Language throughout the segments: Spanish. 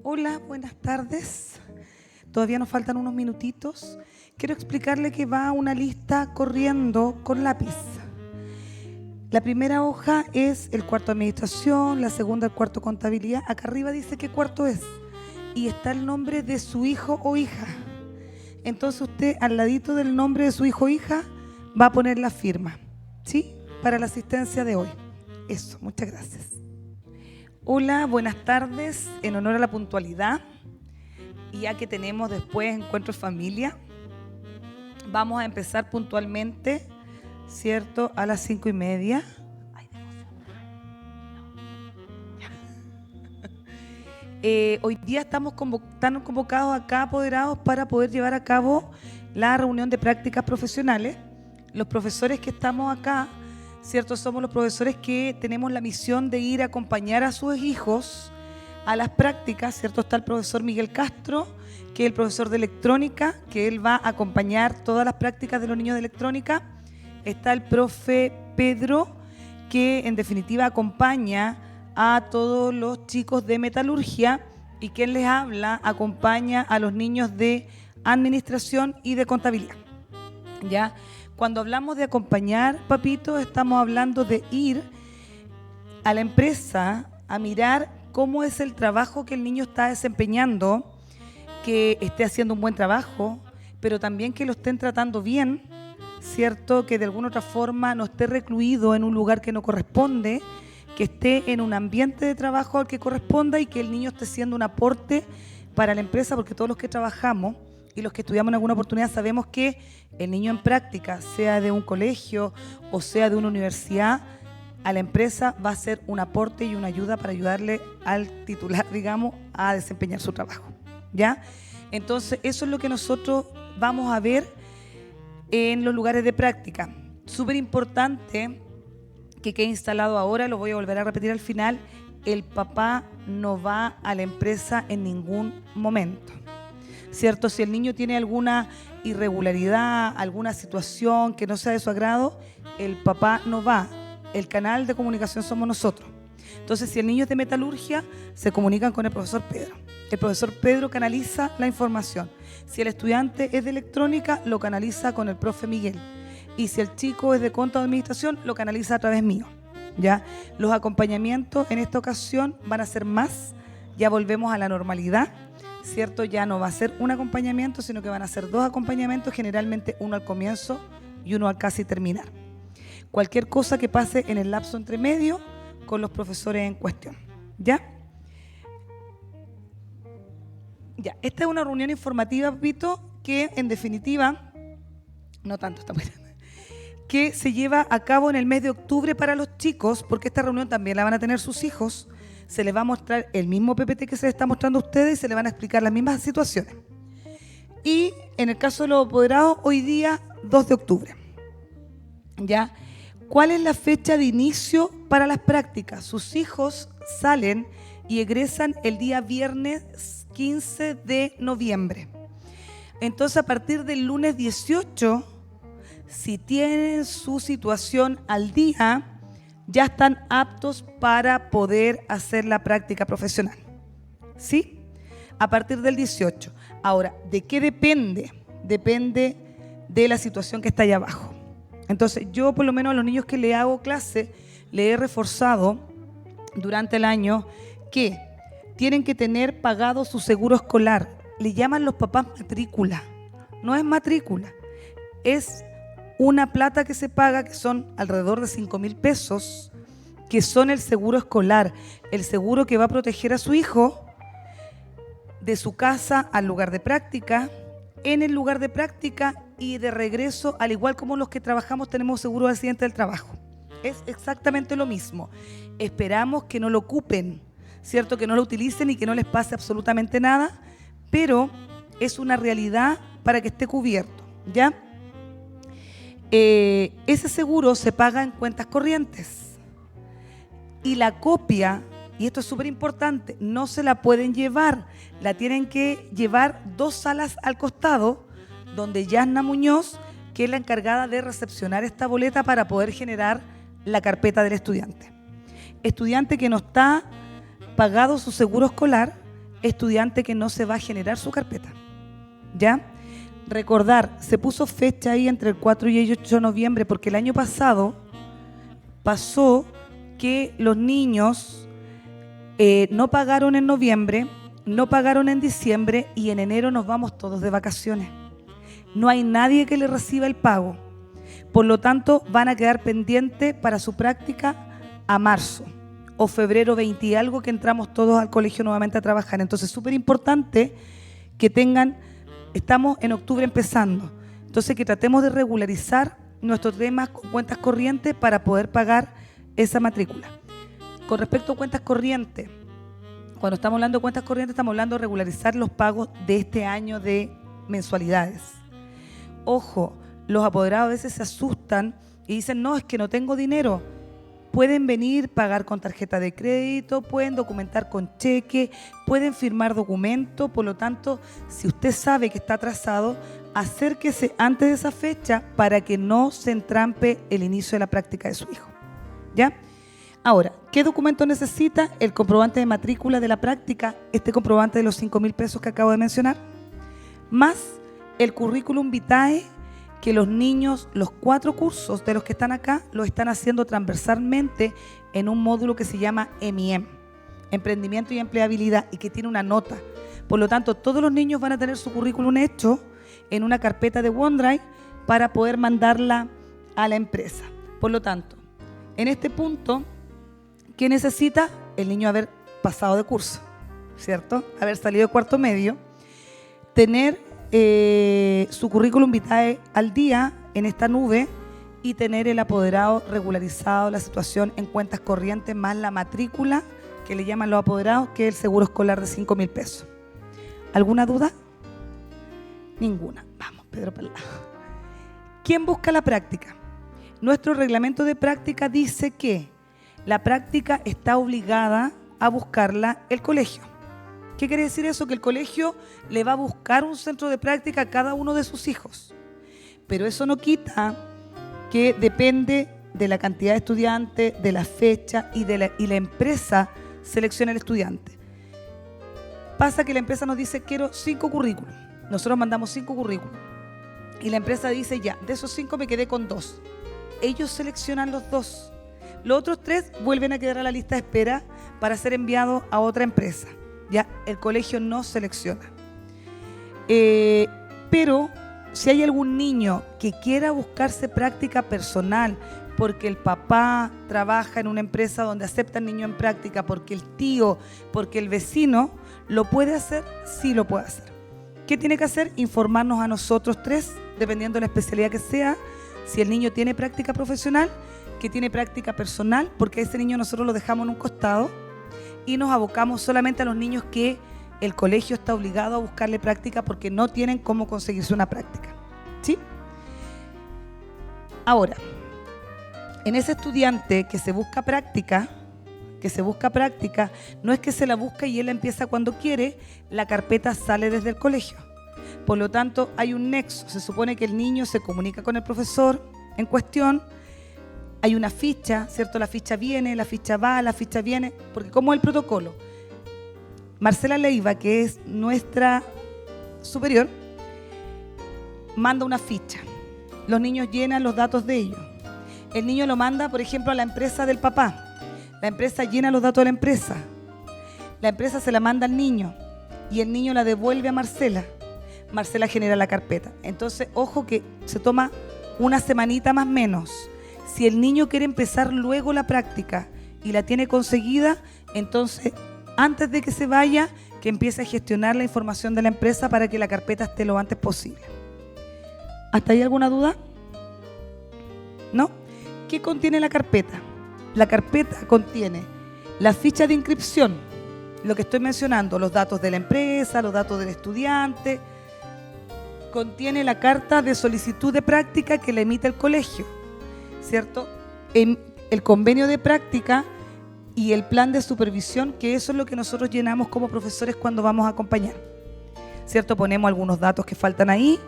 Hola, buenas tardes. Todavía nos faltan unos minutitos. Quiero explicarle que va una lista corriendo con lápiz. La primera hoja es el cuarto de administración, la segunda el cuarto contabilidad. Acá arriba dice qué cuarto es y está el nombre de su hijo o hija. Entonces usted al ladito del nombre de su hijo o hija va a poner la firma, ¿sí? Para la asistencia de hoy. Eso, muchas gracias. Hola, buenas tardes. En honor a la puntualidad, y ya que tenemos después encuentro familia, vamos a empezar puntualmente, ¿cierto? A las 5:30. Ay, de emoción. No. Hoy día están convocados acá apoderados para poder llevar a cabo la reunión de prácticas profesionales. Los profesores que estamos acá, ¿cierto? Somos los profesores que tenemos la misión de ir a acompañar a sus hijos a las prácticas, ¿cierto? Está el profesor Miguel Castro, que es el profesor de electrónica, que él va a acompañar todas las prácticas de los niños de electrónica. Está el profe Pedro, que en definitiva acompaña a todos los chicos de metalurgia, y quien les habla acompaña a los niños de administración y de contabilidad. ¿Ya? Cuando hablamos de acompañar, papito, estamos hablando de ir a la empresa a mirar cómo es el trabajo que el niño está desempeñando, que esté haciendo un buen trabajo, pero también que lo estén tratando bien, ¿cierto? Que de alguna otra forma no esté recluido en un lugar que no corresponde, que esté en un ambiente de trabajo al que corresponda y que el niño esté haciendo un aporte para la empresa, porque todos los que trabajamos y los que estudiamos en alguna oportunidad sabemos que el niño en práctica, sea de un colegio o sea de una universidad, a la empresa va a ser un aporte y una ayuda para ayudarle al titular, digamos, a desempeñar su trabajo, ¿ya? Entonces, eso es lo que nosotros vamos a ver en los lugares de práctica. Súper importante que quede instalado ahora, lo voy a volver a repetir al final: el papá no va a la empresa en ningún momento, ¿cierto? Si el niño tiene alguna irregularidad, alguna situación que no sea de su agrado, el papá no va. El canal de comunicación somos nosotros. Entonces, si el niño es de metalurgia, se comunican con el profesor Pedro. El profesor Pedro canaliza la información. Si el estudiante es de electrónica, lo canaliza con el profe Miguel. Y si el chico es de conta de administración, lo canaliza a través mío, ¿ya? Los acompañamientos en esta ocasión van a ser más. Ya volvemos a la normalidad, ¿cierto? Ya no va a ser un acompañamiento, sino que van a ser 2 acompañamientos, generalmente uno al comienzo y uno al casi terminar. Cualquier cosa que pase en el lapso entre medio con los profesores en cuestión, ¿ya? Ya, esta es una reunión informativa, Pito, que en definitiva, no tanto, está muy grande, que se lleva a cabo en el mes de octubre para los chicos, porque esta reunión también la van a tener sus hijos. Se les va a mostrar el mismo PPT que se les está mostrando a ustedes y se les van a explicar las mismas situaciones. Y en el caso de los apoderados, hoy día 2 de octubre, ¿ya? ¿Cuál es la fecha de inicio para las prácticas? Sus hijos salen y egresan el día viernes 15 de noviembre. Entonces, a partir del lunes 18, si tienen su situación al día, ya están aptos para poder hacer la práctica profesional, ¿sí? A partir del 18. Ahora, ¿de qué depende? Depende de la situación que está allá abajo. Entonces, yo por lo menos a los niños que le hago clase, le he reforzado durante el año que tienen que tener pagado su seguro escolar. Le llaman los papás matrícula. No es matrícula, es una plata que se paga, que son alrededor de 5.000 pesos, que son el seguro escolar, el seguro que va a proteger a su hijo de su casa al lugar de práctica, en el lugar de práctica y de regreso, al igual como los que trabajamos tenemos seguro de accidente del trabajo. Es exactamente lo mismo. Esperamos que no lo ocupen, ¿cierto? Que no lo utilicen y que no les pase absolutamente nada, pero es una realidad para que esté cubierto, ¿ya? Ese seguro se paga en cuentas corrientes y la copia, y esto es súper importante, no se la pueden llevar, la tienen que llevar 2 salas al costado, donde Yasna Muñoz, que es la encargada de recepcionar esta boleta para poder generar la carpeta del estudiante. Estudiante que no está pagado su seguro escolar, estudiante que no se va a generar su carpeta. ¿Ya? Recordar, se puso fecha ahí entre el 4 y el 8 de noviembre porque el año pasado pasó que los niños no pagaron en noviembre, no pagaron en diciembre y en enero nos vamos todos de vacaciones. No hay nadie que le reciba el pago. Por lo tanto, van a quedar pendientes para su práctica a marzo o febrero 20 y algo que entramos todos al colegio nuevamente a trabajar. Entonces, súper importante que tengan, estamos en octubre empezando, entonces que tratemos de regularizar nuestros temas con cuentas corrientes para poder pagar esa matrícula. Con respecto a cuentas corrientes, cuando estamos hablando de cuentas corrientes, estamos hablando de regularizar los pagos de este año de mensualidades. Ojo, los apoderados a veces se asustan y dicen, no, es que no tengo dinero. Pueden venir, pagar con tarjeta de crédito, pueden documentar con cheque, pueden firmar documento. Por lo tanto, si usted sabe que está atrasado, acérquese antes de esa fecha para que no se entrampe el inicio de la práctica de su hijo. ¿Ya? Ahora, ¿qué documento necesita? El comprobante de matrícula de la práctica, este comprobante de los 5.000 pesos que acabo de mencionar, más el currículum vitae, que los niños, los 4 cursos de los que están acá, lo están haciendo transversalmente en un módulo que se llama EMIEM, Emprendimiento y Empleabilidad, y que tiene una nota. Por lo tanto, todos los niños van a tener su currículum hecho en una carpeta de OneDrive para poder mandarla a la empresa. Por lo tanto, en este punto, ¿qué necesita? El niño haber pasado de curso, ¿cierto? Haber salido de cuarto medio, tener su currículum vitae al día en esta nube y tener el apoderado regularizado, la situación en cuentas corrientes más la matrícula que le llaman los apoderados, que es el seguro escolar de 5.000 pesos. ¿Alguna duda? Ninguna. Vamos, Pedro para el lado. ¿Quién busca la práctica? Nuestro reglamento de práctica dice que la práctica está obligada a buscarla el colegio. ¿Qué quiere decir eso? Que el colegio le va a buscar un centro de práctica a cada uno de sus hijos. Pero eso no quita que depende de la cantidad de estudiantes, de la fecha y la empresa selecciona el estudiante. Pasa que la empresa nos dice, quiero 5 currículos. Nosotros mandamos 5 currículos. Y la empresa dice, ya, de esos 5 me quedé con 2. Ellos seleccionan los 2. Los otros 3 vuelven a quedar a la lista de espera para ser enviados a otra empresa. Ya el colegio no selecciona. Pero si hay algún niño que quiera buscarse práctica personal porque el papá trabaja en una empresa donde aceptan niños en práctica, porque el tío, porque el vecino, ¿lo puede hacer? Sí lo puede hacer. ¿Qué tiene que hacer? Informarnos a nosotros 3, dependiendo de la especialidad que sea, si el niño tiene práctica profesional, que tiene práctica personal, porque a ese niño nosotros lo dejamos en un costado y nos abocamos solamente a los niños que el colegio está obligado a buscarle práctica porque no tienen cómo conseguirse una práctica. ¿Sí? Ahora, en ese estudiante que se busca práctica, no es que se la busca y él la empieza cuando quiere, la carpeta sale desde el colegio. Por lo tanto, hay un nexo. Se supone que el niño se comunica con el profesor en cuestión. Hay una ficha, ¿cierto? La ficha viene, la ficha va, la ficha viene, porque como el protocolo, Marcela Leiva, que es nuestra superior, manda una ficha. Los niños llenan los datos de ellos. El niño lo manda, por ejemplo, a la empresa del papá. La empresa llena los datos de la empresa. La empresa se la manda al niño y el niño la devuelve a Marcela. Marcela genera la carpeta. Entonces, ojo que se toma una semanita más o menos. Si el niño quiere empezar luego la práctica y la tiene conseguida, entonces, antes de que se vaya, que empiece a gestionar la información de la empresa para que la carpeta esté lo antes posible. ¿Hasta ahí alguna duda? ¿No? ¿Qué contiene la carpeta? La carpeta contiene la ficha de inscripción, lo que estoy mencionando, los datos de la empresa, los datos del estudiante. Contiene la carta de solicitud de práctica que le emite el colegio, ¿cierto? El convenio de práctica y el plan de supervisión, que eso es lo que nosotros llenamos como profesores cuando vamos a acompañar, ¿cierto? Ponemos algunos datos que faltan ahí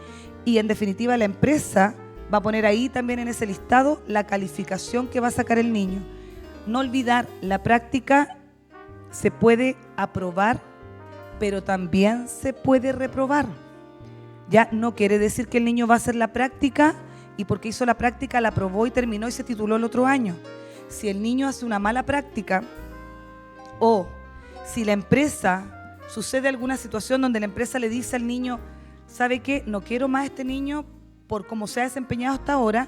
y en definitiva la empresa va a poner ahí también en ese listado la calificación que va a sacar el niño. No olvidar, la práctica se puede aprobar, pero también se puede reprobar. Ya no quiere decir que el niño va a hacer la práctica y porque hizo la práctica la aprobó y terminó y se tituló el otro año. Si el niño hace una mala práctica o si la empresa, sucede alguna situación donde la empresa le dice al niño, ¿sabe qué? No quiero más a este niño por cómo se ha desempeñado hasta ahora,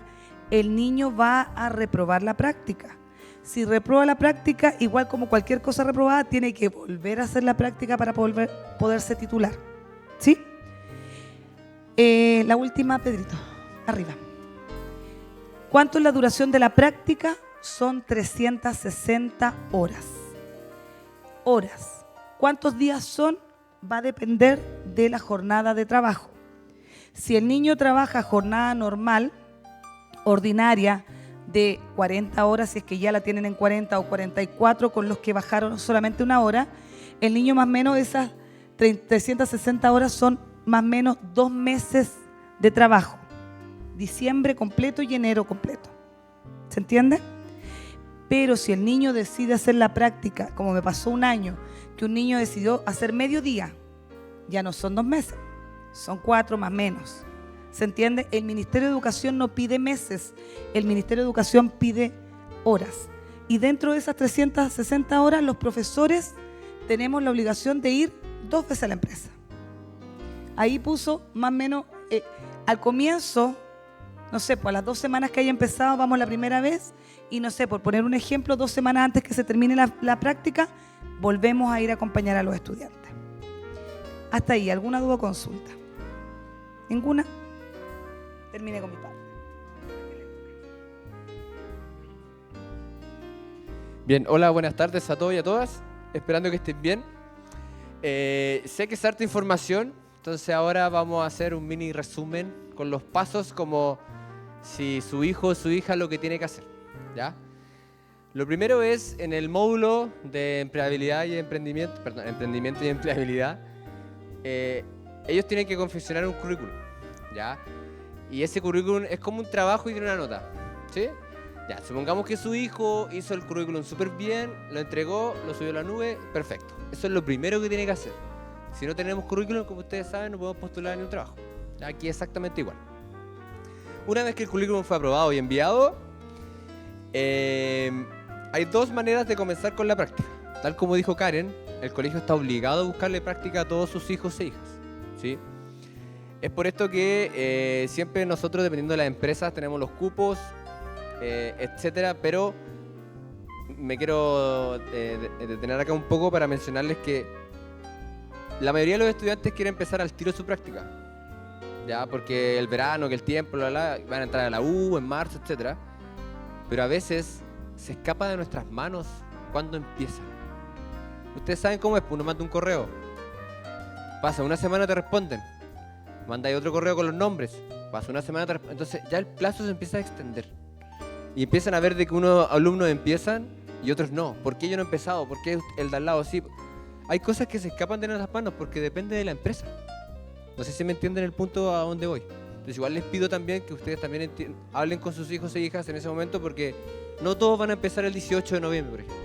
el niño va a reprobar la práctica. Si reprueba la práctica, igual como cualquier cosa reprobada, tiene que volver a hacer la práctica para poderse titular. ¿Sí? La última, Pedrito, arriba. ¿Cuánto es la duración de la práctica? Son 360 horas. Horas. ¿Cuántos días son? Va a depender de la jornada de trabajo. Si el niño trabaja jornada normal, ordinaria, de 40 horas, si es que ya la tienen en 40 o 44, con los que bajaron solamente una hora, el niño más o menos esas 360 horas son más o menos 2 meses de trabajo. Diciembre completo y enero completo. ¿Se entiende? Pero si el niño decide hacer la práctica, como me pasó un año, que un niño decidió hacer medio día, ya no son 2 meses, son 4 más menos. ¿Se entiende? El Ministerio de Educación no pide meses, el Ministerio de Educación pide horas. Y dentro de esas 360 horas, los profesores tenemos la obligación de ir 2 veces a la empresa. Ahí puso más o menos, al comienzo, no sé, pues a las 2 semanas que haya empezado, vamos la primera vez, y no sé, por poner un ejemplo, 2 semanas antes que se termine la práctica, volvemos a ir a acompañar a los estudiantes. Hasta ahí, ¿alguna duda o consulta? ¿Ninguna? Termine con mi parte. Bien, hola, buenas tardes a todos y a todas. Esperando que estén bien. Sé que es harta información, entonces ahora vamos a hacer un mini resumen con los pasos como si su hijo o su hija lo que tiene que hacer, ¿ya? Lo primero es en el módulo de empleabilidad y emprendimiento, emprendimiento y empleabilidad, ellos tienen que confeccionar un currículum, ¿ya? Y ese currículum es como un trabajo y tiene una nota, ¿sí? Ya, supongamos que su hijo hizo el currículum súper bien, lo entregó, lo subió a la nube, perfecto. Eso es lo primero que tiene que hacer. Si no tenemos currículum, como ustedes saben, no podemos postular en un trabajo. Aquí exactamente igual. Una vez que el currículum fue aprobado y enviado, hay 2 maneras de comenzar con la práctica. Tal como dijo Karen, el colegio está obligado a buscarle práctica a todos sus hijos e hijas, ¿sí? Es por esto que siempre nosotros, dependiendo de las empresas, tenemos los cupos, etcétera, pero me quiero detener acá un poco para mencionarles que la mayoría de los estudiantes quieren empezar al tiro su práctica, ya, porque el verano, que el tiempo, van a entrar a la U en marzo, etcétera, pero a veces se escapa de nuestras manos cuando empieza. Ustedes saben cómo es, uno manda un correo, pasa una semana, te responden, manda ahí otro correo con los nombres, pasa una semana, entonces ya el plazo se empieza a extender. Y empiezan a ver de que unos alumnos empiezan y otros no. ¿Por qué yo no he empezado? ¿Por qué el de al lado sí? Hay cosas que se escapan de nuestras manos porque depende de la empresa. No sé si me entienden el punto a donde voy. Entonces igual les pido también que ustedes también hablen con sus hijos e hijas en ese momento, porque no todos van a empezar el 18 de noviembre, por ejemplo.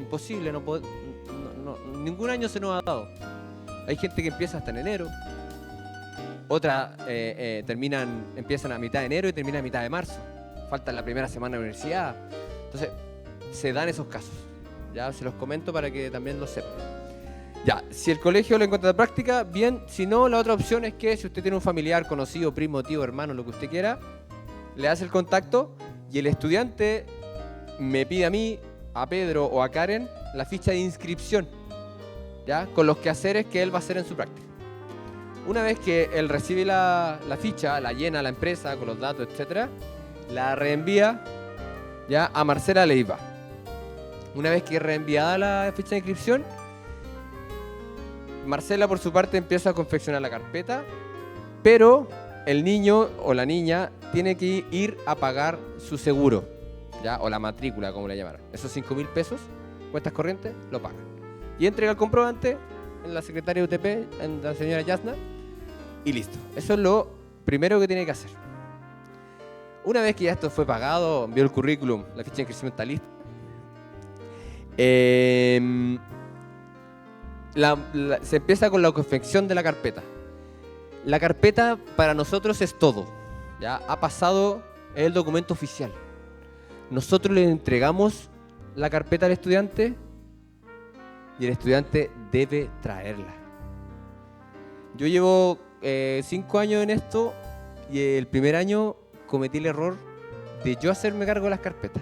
Imposible, ningún año se nos ha dado. Hay gente que empieza hasta en enero. Otras empiezan a mitad de enero y terminan a mitad de marzo. Falta la primera semana de universidad. Entonces, se dan esos casos. Ya se los comento para que también lo sepan. Ya, si el colegio lo encuentra de práctica, bien. Si no, la otra opción es que si usted tiene un familiar, conocido, primo, tío, hermano, lo que usted quiera, le hace el contacto y el estudiante me pide a mí, a Pedro o a Karen, la ficha de inscripción, ¿ya? Con los quehaceres que él va a hacer en su práctica. Una vez que él recibe la ficha, la llena a la empresa con los datos, etcétera, la reenvía ya a Marcela Leiva. Una vez que es reenviada la ficha de inscripción, Marcela por su parte empieza a confeccionar la carpeta, pero el niño o la niña tiene que ir a pagar su seguro, ¿ya? O la matrícula, como le llamaron. Esos 5.000 pesos, cuentas corrientes, lo pagan. Y entrega el comprobante en la secretaria de UTP, en la señora Yasna, y listo. Eso es lo primero que tiene que hacer. Una vez que ya esto fue pagado, envió el currículum, la ficha de inscripción está lista, se empieza con la confección de la carpeta. La carpeta para nosotros es todo. Ya ha pasado el documento oficial. Nosotros le entregamos la carpeta al estudiante y el estudiante debe traerla. Yo llevo 5 años en esto y el primer año cometí el error de yo hacerme cargo de las carpetas.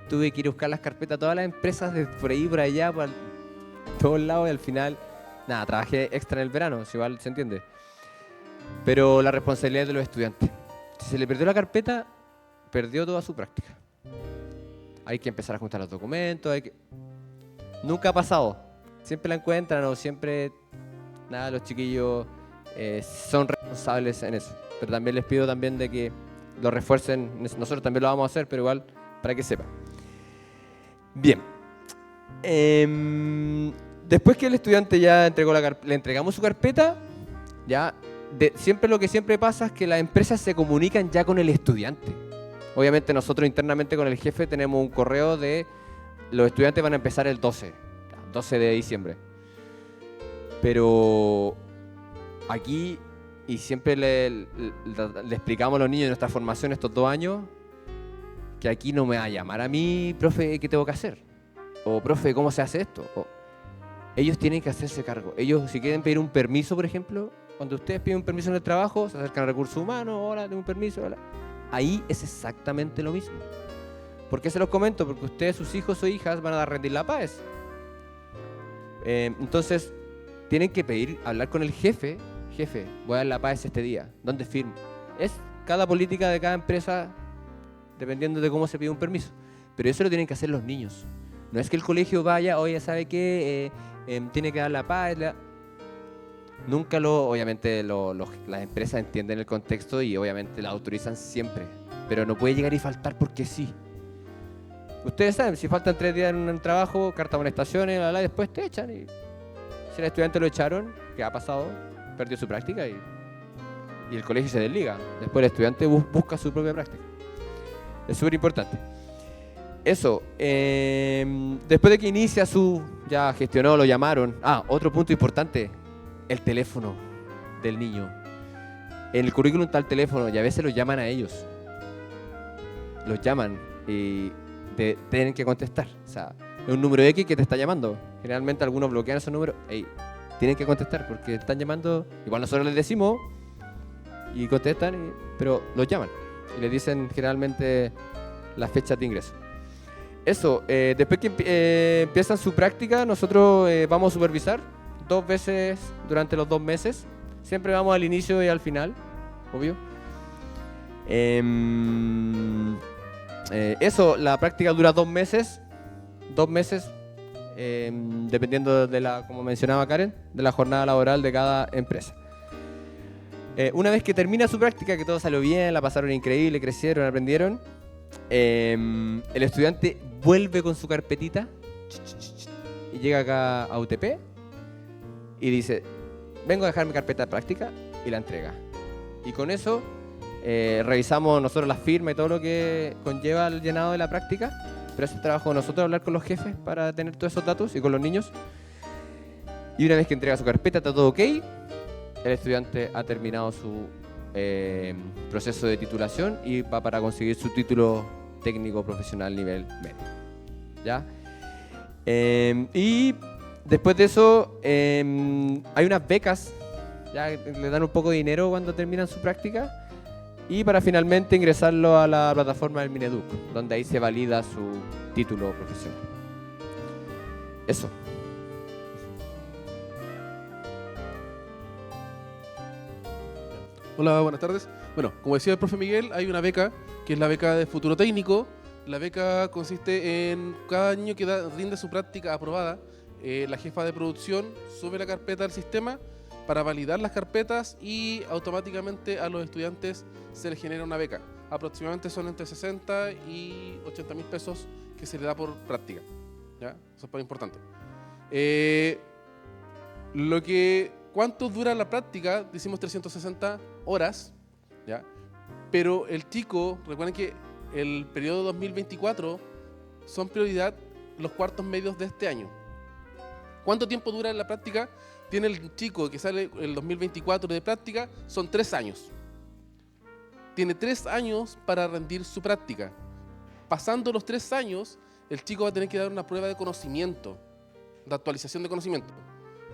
Tuve que ir a buscar las carpetas a todas las empresas de por ahí, por allá, por todos lados y al final, nada, trabajé extra en el verano, si igual se entiende. Pero la responsabilidad es de los estudiantes. Si se le perdió la carpeta, perdió toda su práctica. Hay que empezar a juntar los documentos, Nunca ha pasado. Siempre la encuentran o siempre, nada, los chiquillos son responsables en eso. Pero también les pido también de que lo refuercen. Nosotros también lo vamos a hacer, pero igual para que sepan. Bien. Después que el estudiante ya entregó le entregamos su carpeta, ya siempre lo que siempre pasa es que las empresas se comunican ya con el estudiante. Obviamente nosotros internamente con el jefe tenemos un correo de los estudiantes van a empezar el 12 de diciembre. Pero aquí, y siempre le explicamos a los niños de nuestra formación estos 2 años, que aquí no me va a llamar a mí, profe, ¿qué tengo que hacer? O, profe, ¿cómo se hace esto? O, ellos tienen que hacerse cargo. Ellos, si quieren pedir un permiso, por ejemplo, cuando ustedes piden un permiso en el trabajo, se acercan a recursos humanos, hola, tengo un permiso, hola. Ahí es exactamente lo mismo. ¿Por qué se los comento? Porque ustedes, sus hijos o hijas, van a rendir la PAES. Entonces, tienen que hablar con el jefe. Jefe, voy a dar la PAES este día. ¿Dónde firmo? Es cada política de cada empresa, dependiendo de cómo se pide un permiso. Pero eso lo tienen que hacer los niños. No es que el colegio vaya, oye, ¿sabe qué? Tiene que dar la PAES. Nunca obviamente las empresas entienden el contexto y obviamente la autorizan siempre. Pero no puede llegar y faltar porque sí. Ustedes saben, si faltan 3 días en un trabajo, carta de amonestaciones, después te echan. Y si el estudiante lo echaron, ¿qué ha pasado? Perdió su práctica y el colegio se desliga. Después el estudiante busca su propia práctica. Es súper importante. Eso, después de que inicia ya gestionó, lo llamaron. Otro punto importante, el teléfono del niño. En el currículum está el teléfono y a veces los llaman a ellos. Los llaman y tienen que contestar. O sea, es un número X que te está llamando. Generalmente algunos bloquean esos números. Tienen que contestar porque están llamando. Igual nosotros les decimos y contestan, pero los llaman. Y les dicen generalmente las fechas de ingreso. Eso, después que empiezan su práctica, nosotros vamos a supervisar 2 veces durante los 2 meses. Siempre vamos al inicio y al final, obvio. Eso, la práctica dura 2 meses. 2 meses, dependiendo como mencionaba Karen, de la jornada laboral de cada empresa. Una vez que termina su práctica, que todo salió bien, la pasaron increíble, crecieron, aprendieron, el estudiante vuelve con su carpetita y llega acá a UTP y dice, vengo a dejar mi carpeta de práctica, y la entrega. Y con eso revisamos nosotros las firmas y todo lo que conlleva el llenado de la práctica, pero es el trabajo de nosotros hablar con los jefes para tener todos esos datos y con los niños. Y una vez que entrega su carpeta, está todo ok, el estudiante ha terminado su proceso de titulación y va para conseguir su título técnico profesional nivel medio. ¿Ya? Y después de eso hay unas becas, ya le dan un poco de dinero cuando terminan su práctica y para finalmente ingresarlo a la plataforma del Mineduc, donde ahí se valida su título profesional. Eso. Hola, buenas tardes. Bueno, como decía el profe Miguel, hay una beca que es la beca de futuro técnico. La beca consiste en cada niño que rinde su práctica aprobada, la jefa de producción sube la carpeta al sistema para validar las carpetas y automáticamente a los estudiantes se les genera una beca. Aproximadamente son entre 60 y 80 mil pesos que se le da por práctica. ¿Ya? Eso es muy importante. ¿Cuánto dura la práctica? Decimos 360 horas, ¿ya? Pero el chico, recuerden que el periodo 2024 son prioridad los cuartos medios de este año. ¿Cuánto tiempo dura la práctica? Tiene el chico que sale el 2024 de práctica, son 3 años. Tiene 3 años para rendir su práctica. Pasando los 3 años, el chico va a tener que dar una prueba de conocimiento, de actualización de conocimiento.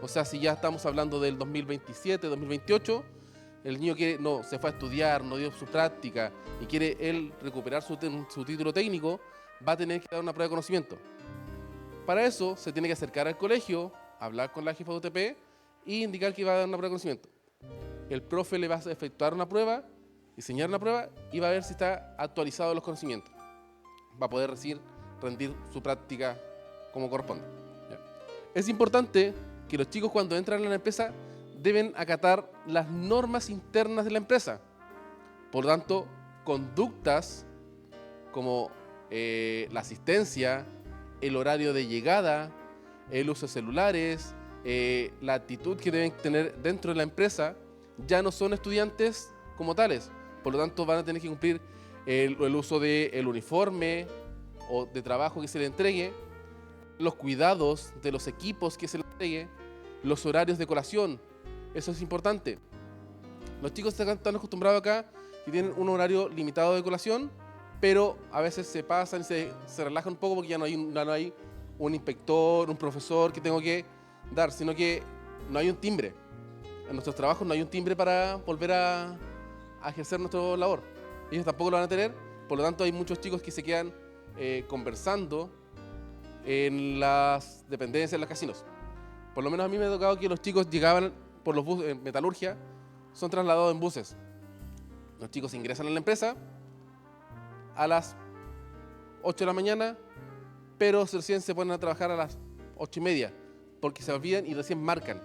O sea, si ya estamos hablando del 2027, 2028, el niño que no se fue a estudiar, no dio su práctica y quiere él recuperar su título técnico, va a tener que dar una prueba de conocimiento. Para eso se tiene que acercar al colegio, hablar con la jefa de UTP y indicar que va a dar una prueba de conocimiento. El profe le va a efectuar una prueba, diseñar una prueba y va a ver si está actualizado los conocimientos. Va a poder rendir su práctica como corresponde. Es importante que los chicos cuando entran a la empresa deben acatar las normas internas de la empresa. Por lo tanto, conductas como la asistencia, el horario de llegada, el uso de celulares, la actitud que deben tener dentro de la empresa, ya no son estudiantes como tales. Por lo tanto, van a tener que cumplir el uso del uniforme o de trabajo que se le entregue, los cuidados de los equipos que se le entregue, los horarios de colación. Eso es importante. Los chicos están acostumbrados acá que tienen un horario limitado de colación, pero a veces se pasan y se relajan un poco porque ya no hay un inspector, un profesor que tengo que dar, sino que no hay un timbre. En nuestros trabajos no hay un timbre para volver a ejercer nuestra labor. Ellos tampoco lo van a tener, por lo tanto hay muchos chicos que se quedan conversando en las dependencias, en los casinos. Por lo menos a mí me ha tocado que los chicos llegaban por los buses, en metalurgia, son trasladados en buses. Los chicos ingresan a la empresa a las 8 de la mañana, pero recién se ponen a trabajar a las 8:30, porque se olvidan y recién marcan.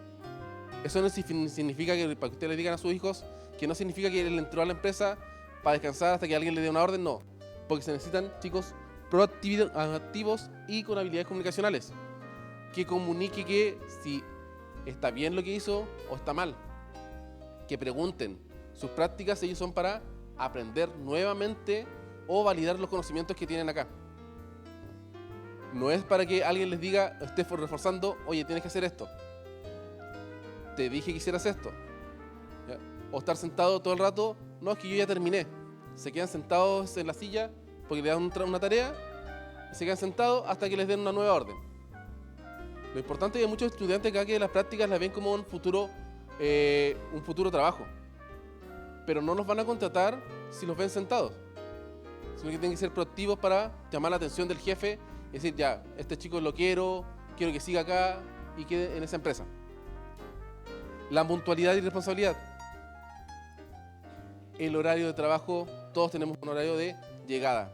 Eso no significa que, para que ustedes le digan a sus hijos, que no significa que él entró a la empresa para descansar hasta que alguien le dé una orden, no. Porque se necesitan chicos proactivos, activos y con habilidades comunicacionales. Que comunique que si está bien lo que hizo o está mal. Que pregunten. Sus prácticas ellos son para aprender nuevamente o validar los conocimientos que tienen acá. No es para que alguien les diga, esté reforzando, oye, tienes que hacer esto. Te dije que hicieras esto. ¿Ya? O estar sentado todo el rato, no, es que yo ya terminé. Se quedan sentados en la silla porque le dan una tarea y se quedan sentados hasta que les den una nueva orden. Lo importante es que hay muchos estudiantes acá que las prácticas las ven como un futuro trabajo. Pero no los van a contratar si los ven sentados. Sino que tienen que ser proactivos para llamar la atención del jefe y decir, ya, este chico lo quiero que siga acá y quede en esa empresa. La puntualidad y responsabilidad. El horario de trabajo, todos tenemos un horario de llegada.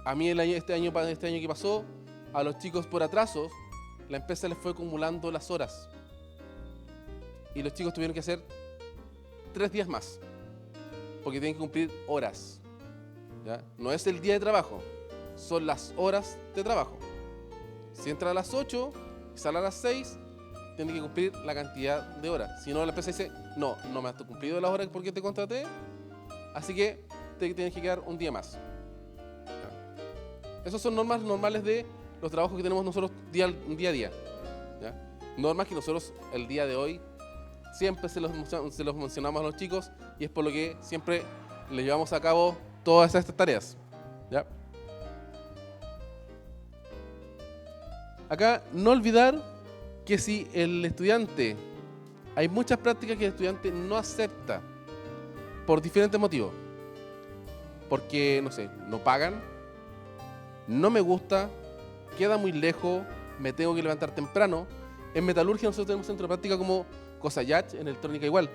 A mí este año que pasó, a los chicos por atrasos, la empresa les fue acumulando las horas. Y los chicos tuvieron que hacer 3 días más, porque tienen que cumplir horas. ¿Ya? No es el día de trabajo, son las horas de trabajo. Si entra a las 8 y sale a las 6, tiene que cumplir la cantidad de horas. Si no, la empresa dice, no me has cumplido las horas porque te contraté, así que te tienes que quedar un día más. ¿Ya? Esas son normas normales de los trabajos que tenemos nosotros día a día. ¿Ya? Normas que nosotros el día de hoy siempre se los mencionamos a los chicos y es por lo que siempre les llevamos a cabo todas estas tareas. ¿Ya? Acá no olvidar que si el estudiante, hay muchas prácticas que el estudiante no acepta por diferentes motivos. Porque, no sé, no pagan, no me gusta, queda muy lejos, me tengo que levantar temprano. En metalurgia nosotros tenemos un centro de práctica como Cosayach, en electrónica igual,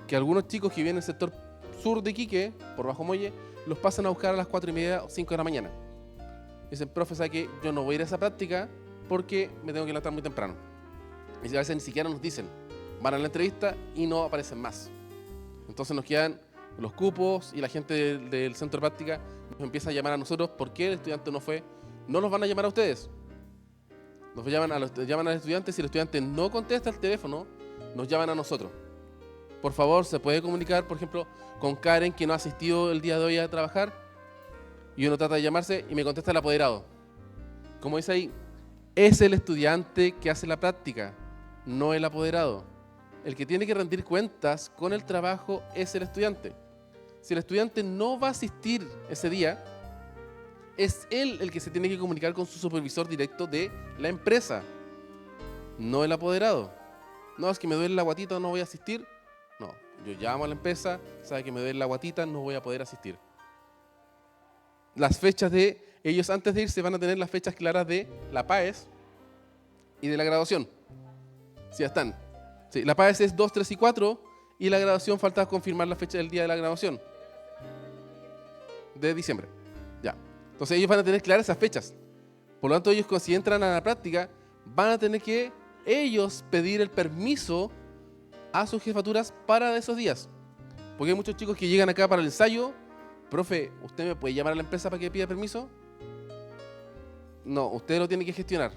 que algunos chicos que vienen del sector sur de Iquique, por Bajo Muelle, los pasan a buscar a las 4:30 o 5 de la mañana. Dicen, profe, ¿sabe que yo no voy a ir a esa práctica porque me tengo que levantar muy temprano? Y a veces ni siquiera nos dicen, van a la entrevista y no aparecen más. Entonces nos quedan los cupos y la gente del centro de práctica nos empieza a llamar a nosotros. ¿Por qué el estudiante no fue? No los van a llamar a ustedes. Nos llaman a los estudiantes. Si el estudiante no contesta el teléfono, nos llaman a nosotros. Por favor, se puede comunicar, por ejemplo, con Karen, que no ha asistido el día de hoy a trabajar, y uno trata de llamarse y me contesta el apoderado. Como dice ahí, es el estudiante que hace la práctica, no el apoderado. El que tiene que rendir cuentas con el trabajo es el estudiante. Si el estudiante no va a asistir ese día, es él el que se tiene que comunicar con su supervisor directo de la empresa, no el apoderado. No, es que me duele la guatita, no voy a asistir. No, yo llamo a la empresa, sabe que me duele la guatita, no voy a poder asistir. Las fechas de ellos antes de irse van a tener las fechas claras de la PAES y de la graduación. Sí, ya están. Sí, la PAES es 2, 3 y 4 y la graduación falta confirmar la fecha del día de la graduación. De diciembre. Ya. Entonces ellos van a tener claras esas fechas. Por lo tanto, ellos si entran a la práctica van a tener que ellos pedir el permiso a sus jefaturas para esos días. Porque hay muchos chicos que llegan acá para el ensayo. Profe, ¿usted me puede llamar a la empresa para que pida permiso? No, usted lo tiene que gestionar.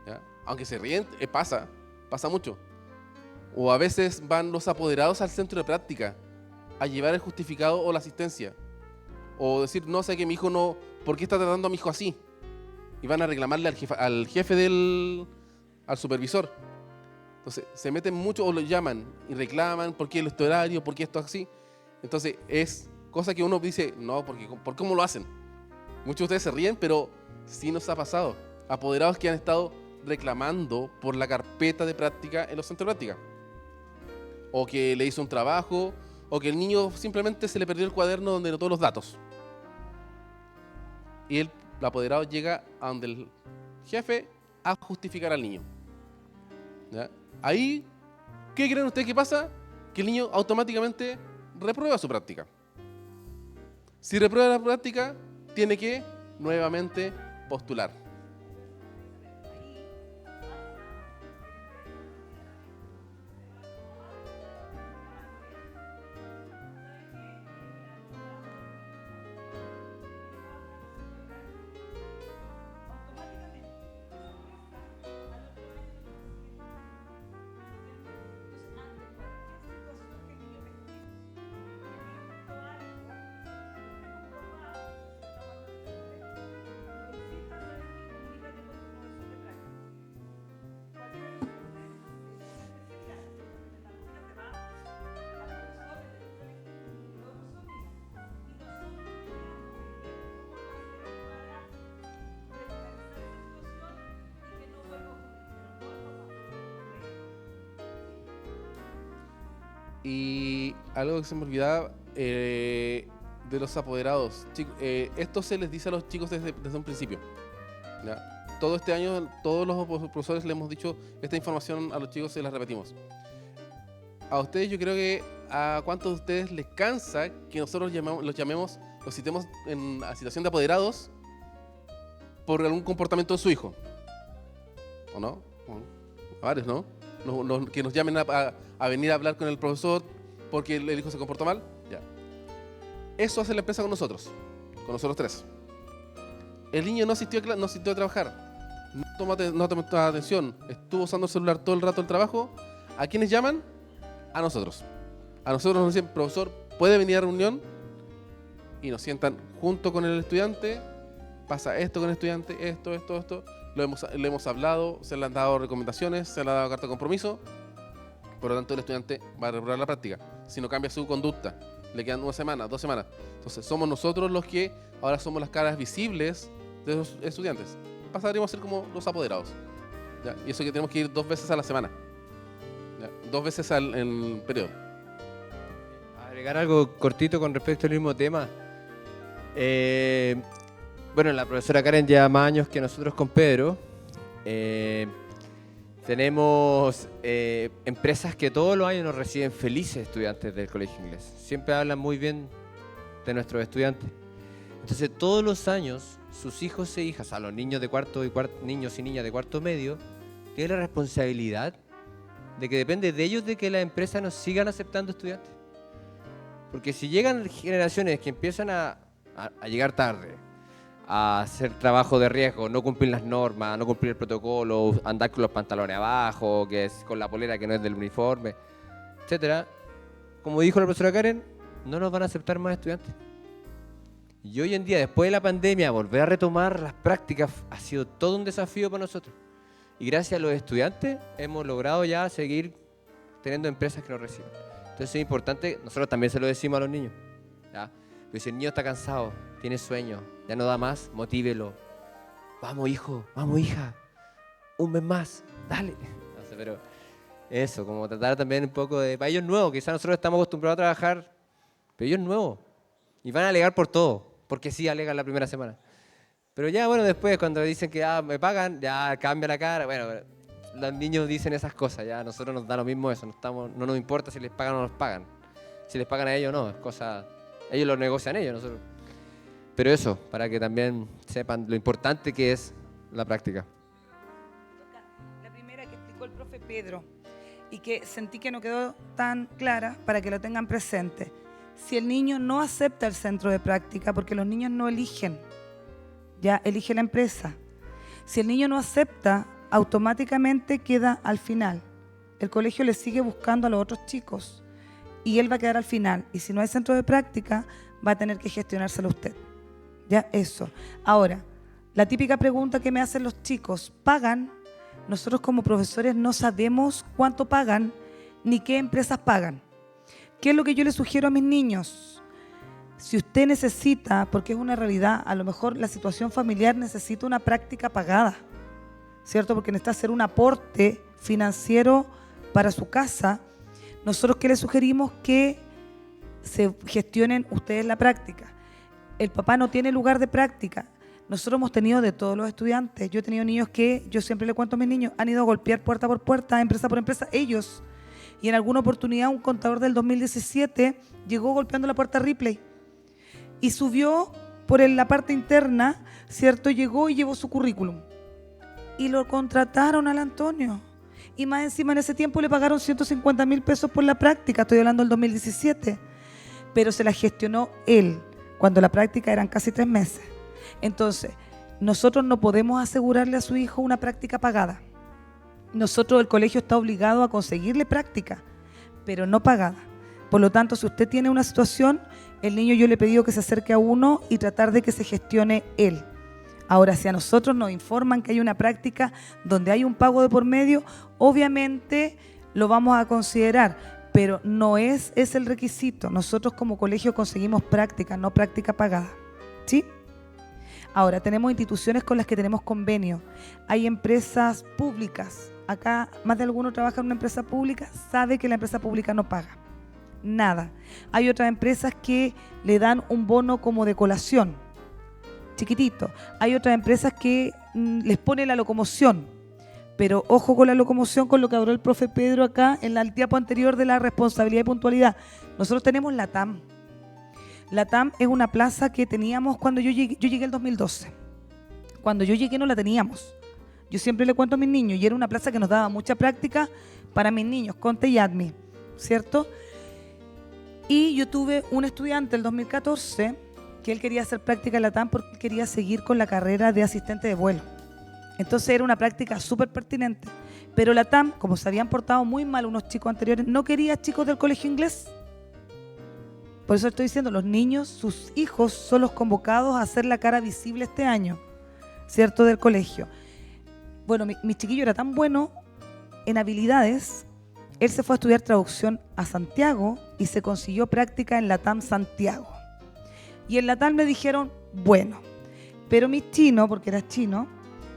¿Ya? Aunque se ríen, pasa mucho. O a veces van los apoderados al centro de práctica a llevar el justificado o la asistencia. O decir, no sé que mi hijo no, ¿por qué está tratando a mi hijo así? Y van a reclamarle al jefe al supervisor. Entonces se meten mucho o lo llaman y reclaman por qué este horario, por qué esto así. Entonces es cosa que uno dice, no, ¿por cómo lo hacen? Muchos de ustedes se ríen, pero sí nos ha pasado. Apoderados que han estado reclamando por la carpeta de práctica en los centros de práctica. O que le hizo un trabajo, o que el niño simplemente se le perdió el cuaderno donde anotó los datos. Y el apoderado llega a donde el jefe a justificar al niño. ¿Ya? Ahí, ¿qué creen ustedes que pasa? Que el niño automáticamente reprueba su práctica. Si reprueba la práctica, tiene que nuevamente postular. Y algo que se me olvidaba, de los apoderados. Esto se les dice a los chicos desde un principio. ¿Ya? Todo este año, todos los profesores le hemos dicho esta información a los chicos, se las repetimos. A ustedes yo creo que a cuántos de ustedes les cansa que nosotros los citemos en la situación de apoderados por algún comportamiento de su hijo. ¿O no? A varios, ¿no? Que nos llamen a venir a hablar con el profesor porque el hijo se comportó mal. Ya. Eso hace la empresa con nosotros tres. El niño no asistió a trabajar, no tomó atención, estuvo usando el celular todo el rato del trabajo. ¿A quiénes llaman? A nosotros. A nosotros nos dicen, profesor, ¿puede venir a reunión? Y nos sientan junto con el estudiante. Pasa esto con el estudiante, esto. Le hemos hablado, se le han dado recomendaciones, se le ha dado carta de compromiso. Por lo tanto, el estudiante va a reprobar la práctica. Si no cambia su conducta, le quedan 1 semana, 2 semanas. Entonces, somos nosotros los que ahora somos las caras visibles de los estudiantes. Pasaríamos a ser como los apoderados. ¿Ya? Y eso que tenemos que ir 2 veces a la semana. ¿Ya? 2 veces en el periodo. Agregar algo cortito con respecto al mismo tema. Bueno, la profesora Karen lleva más años que nosotros con Pedro. Tenemos empresas que todos los años nos reciben felices estudiantes del colegio inglés. Siempre hablan muy bien de nuestros estudiantes. Entonces, todos los años, sus hijos e hijas, a los niños niños y niñas de cuarto medio, tienen la responsabilidad de que depende de ellos de que las empresas nos sigan aceptando estudiantes. Porque si llegan generaciones que empiezan a llegar tarde, a hacer trabajo de riesgo, no cumplir las normas, no cumplir el protocolo, andar con los pantalones abajo, que es con la polera que no es del uniforme, etcétera. Como dijo la profesora Karen, no nos van a aceptar más estudiantes. Y hoy en día, después de la pandemia, volver a retomar las prácticas ha sido todo un desafío para nosotros. y gracias a los estudiantes hemos logrado ya seguir teniendo empresas que nos reciben. Entonces es importante, nosotros también se lo decimos a los niños, ¿ya? Porque si el niño está cansado, tiene sueño, ya no da más, motívelo. Vamos hijo, vamos hija, un mes más, dale. No sé, pero eso, como tratar también un poco de... Para ellos nuevos, quizás nosotros estamos acostumbrados a trabajar, pero ellos nuevos. Y van a alegar por todo, porque sí alegan la primera semana. Pero ya, bueno, después cuando dicen que me pagan, ya cambia la cara. Bueno, los niños dicen esas cosas, ya a nosotros nos da lo mismo eso. No nos importa si les pagan o no nos pagan. Si les pagan a ellos no, es cosa... Ellos lo negocian ellos, nosotros. Pero eso, para que también sepan lo importante que es la práctica. La primera que explicó el profe Pedro y que sentí que no quedó tan clara para que lo tengan presente. Si el niño no acepta el centro de práctica, porque los niños no eligen, ya elige la empresa. Si el niño no acepta, automáticamente queda al final. El colegio le sigue buscando a los otros chicos y él va a quedar al final. Y si no hay centro de práctica, va a tener que gestionárselo usted. Ya, eso. Ahora, la típica pregunta que me hacen los chicos, ¿pagan? Nosotros como profesores no sabemos cuánto pagan ni qué empresas pagan. ¿Qué es lo que yo les sugiero a mis niños? Si usted necesita, porque es una realidad, a lo mejor la situación familiar necesita una práctica pagada, ¿cierto? Porque necesita hacer un aporte financiero para su casa. Nosotros, ¿qué les sugerimos? Que se gestionen ustedes la práctica. El papá no tiene lugar de práctica. Nosotros hemos tenido de todos los estudiantes. Yo he tenido niños que, yo siempre le cuento a mis niños, han ido a golpear puerta por puerta, empresa por empresa, ellos. Y en alguna oportunidad un contador del 2017 llegó golpeando la puerta Ripley y subió por la parte interna, ¿cierto? Llegó y llevó su currículum. Y lo contrataron al Antonio. Y más encima en ese tiempo le pagaron 150.000 pesos por la práctica, estoy hablando del 2017. Pero se la gestionó él, cuando la práctica eran casi 3 meses. Entonces, nosotros no podemos asegurarle a su hijo una práctica pagada. Nosotros, el colegio está obligado a conseguirle práctica, pero no pagada. Por lo tanto, si usted tiene una situación, el niño yo le he pedido que se acerque a uno y tratar de que se gestione él. Ahora, si a nosotros nos informan que hay una práctica donde hay un pago de por medio, obviamente lo vamos a considerar, pero no es el requisito. Nosotros como colegio conseguimos práctica, no práctica pagada. ¿Sí? Ahora, tenemos instituciones con las que tenemos convenio. Hay empresas públicas. Acá más de alguno trabaja en una empresa pública, sabe que la empresa pública no paga nada. Hay otras empresas que le dan un bono como de colación, chiquitito. Hay otras empresas que les pone la locomoción, pero ojo con la locomoción, con lo que habló el profe Pedro acá en el tiempo anterior de la responsabilidad y puntualidad. Nosotros tenemos la TAM. La TAM es una plaza que teníamos cuando yo llegué el 2012. Cuando yo llegué no la teníamos. Yo siempre le cuento a mis niños, y era una plaza que nos daba mucha práctica para mis niños, Conte y Admi, ¿cierto? Y yo tuve un estudiante el 2014 que él quería hacer práctica en la TAM porque quería seguir con la carrera de asistente de vuelo. Entonces era una práctica súper pertinente. Pero la TAM, como se habían portado muy mal unos chicos anteriores, no quería chicos del colegio inglés. Por eso estoy diciendo, los niños, sus hijos son los convocados a hacer la cara visible este año, ¿cierto? Del colegio. Bueno, mi chiquillo era tan bueno en habilidades, él se fue a estudiar traducción a Santiago y se consiguió práctica en la TAM Santiago. Y en la TAM le dijeron, bueno, pero mi chino, porque era chino,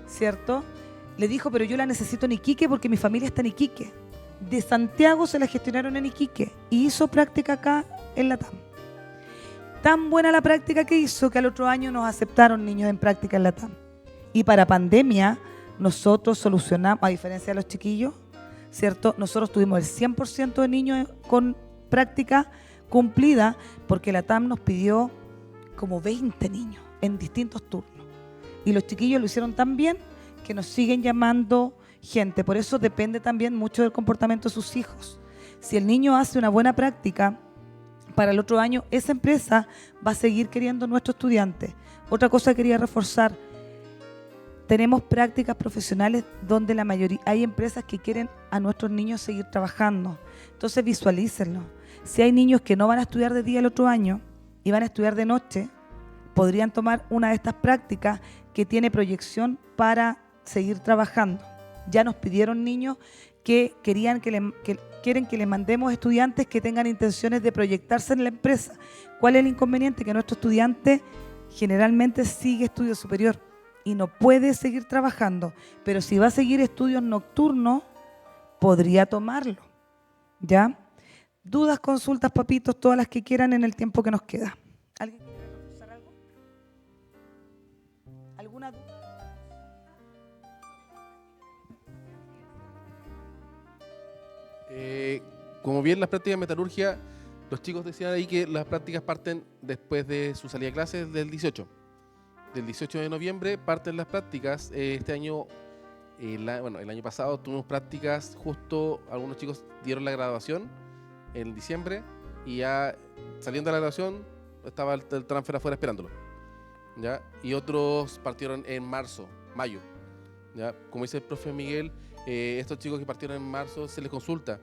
¿cierto? Le dijo, pero yo la necesito en Iquique porque mi familia está en Iquique. De Santiago se la gestionaron en Iquique y hizo práctica acá en la TAM. Tan buena la práctica que hizo que al otro año nos aceptaron niños en práctica en la TAM. Y para pandemia nosotros solucionamos, a diferencia de los chiquillos, ¿cierto? Nosotros tuvimos el 100% de niños con práctica cumplida porque la TAM nos pidió como 20 niños en distintos turnos. Y los chiquillos lo hicieron tan bien que nos siguen llamando gente. Por eso depende también mucho del comportamiento de sus hijos. Si el niño hace una buena práctica, para el otro año esa empresa va a seguir queriendo a nuestro estudiante. Otra cosa que quería reforzar, tenemos prácticas profesionales donde la mayoría, hay empresas que quieren a nuestros niños seguir trabajando. Entonces visualícenlo. Si hay niños que no van a estudiar de día el otro año y van a estudiar de noche, podrían tomar una de estas prácticas que tiene proyección para seguir trabajando. Ya nos pidieron niños que quieren que les mandemos estudiantes que tengan intenciones de proyectarse en la empresa. ¿Cuál es el inconveniente? Que nuestro estudiante generalmente sigue estudio superior y no puede seguir trabajando, pero si va a seguir estudios nocturnos, podría tomarlo, ¿ya? Dudas, consultas, papitos, todas las que quieran en el tiempo que nos queda. ¿Alguien quiere reforzar algo? ¿Alguna duda? Como bien las prácticas de metalurgia, los chicos decían ahí que las prácticas parten después de su salida de clases del 18. Del 18 de noviembre parten las prácticas. Este año, el año pasado tuvimos prácticas, justo algunos chicos dieron la graduación en diciembre y ya saliendo de la graduación estaba el transfer afuera esperándolo, ¿ya? Y otros partieron en mayo, ¿ya? Como dice el profe Miguel, estos chicos que partieron en marzo se les consulta.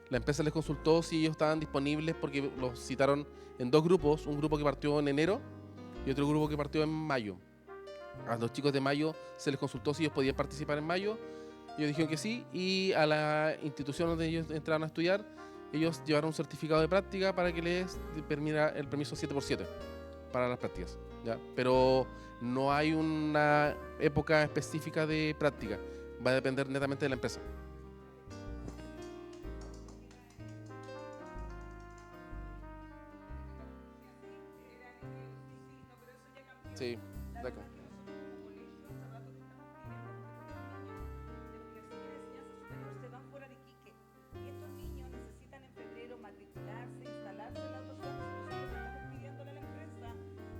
La empresa les consultó si ellos estaban disponibles porque los citaron en dos grupos, un grupo que partió en enero y otro grupo que partió en mayo. A los chicos de mayo se les consultó si ellos podían participar en mayo. Ellos dijeron que sí, y a la institución donde ellos entraron a estudiar, ellos llevaron un certificado de práctica para que les permita el permiso 7x7 para las prácticas, ¿ya? Pero no hay una época específica de práctica, va a depender netamente de la empresa. Sí, de acuerdo. Se van fuera de Iquique y estos niños necesitan en febrero matricularse, instalarse en la docente. Nosotros lo que estamos pidiéndole a la empresa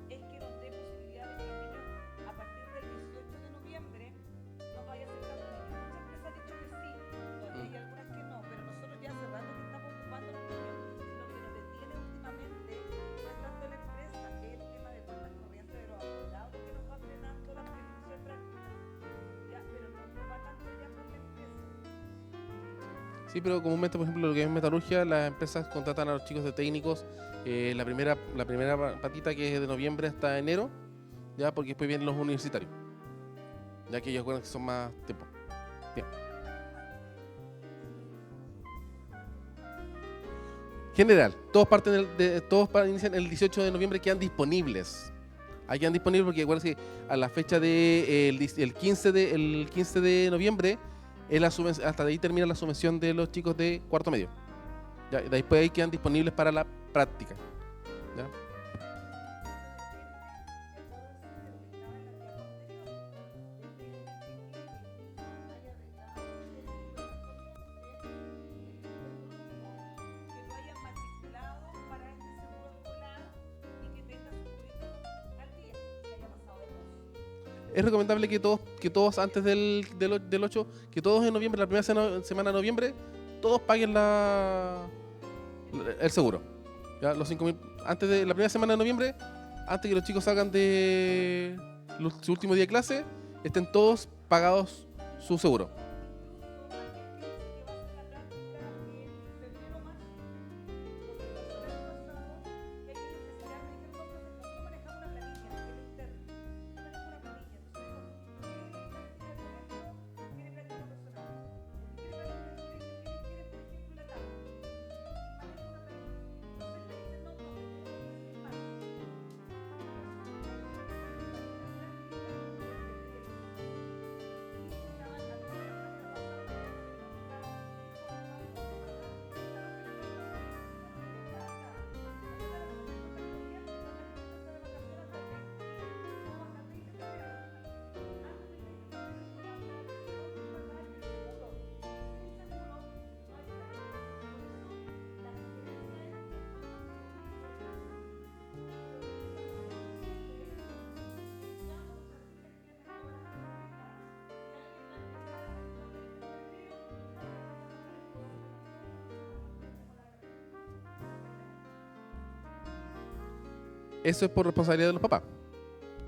es que nos dé posibilidad de que los niños a partir del 18 de noviembre nos vaya acercando niños. Muchas empresas han dicho que sí, todavía hay algunas que no, pero nosotros ya hace rato que estamos ocupando a los niños, sino que nos detiene últimamente no es tanto la empresa, es el tema de cuentas corrientes de los apoderados que nos va frenando la planificación práctica. Ya, pero no va tanto ya por la empresa. Sí, pero comúnmente, por ejemplo, lo que es metalurgia, las empresas contratan a los chicos de técnicos la primera patita, que es de noviembre hasta enero, ya, porque después vienen los universitarios, ya que ellos acuerdan que son más tiempo. Bien. General, todos inician el 18 de noviembre, quedan disponibles. Ahí quedan disponibles porque acuérdense que a la fecha de el 15 de noviembre hasta de ahí termina la subvención de los chicos de cuarto medio. Ya, después ahí quedan disponibles para la práctica. ¿Ya? Que lo hayan matriculado para este seguro escolar y que tenga su currículum al día, que haya pasado de curso. Es recomendable que todos antes del 8, que todos en noviembre, la primera semana de noviembre, todos paguen el seguro. ¿Ya? Los 5.000, antes de la primera semana de noviembre, antes que los chicos salgan de su último día de clase, estén todos pagados su seguro. Eso es por responsabilidad de los papás,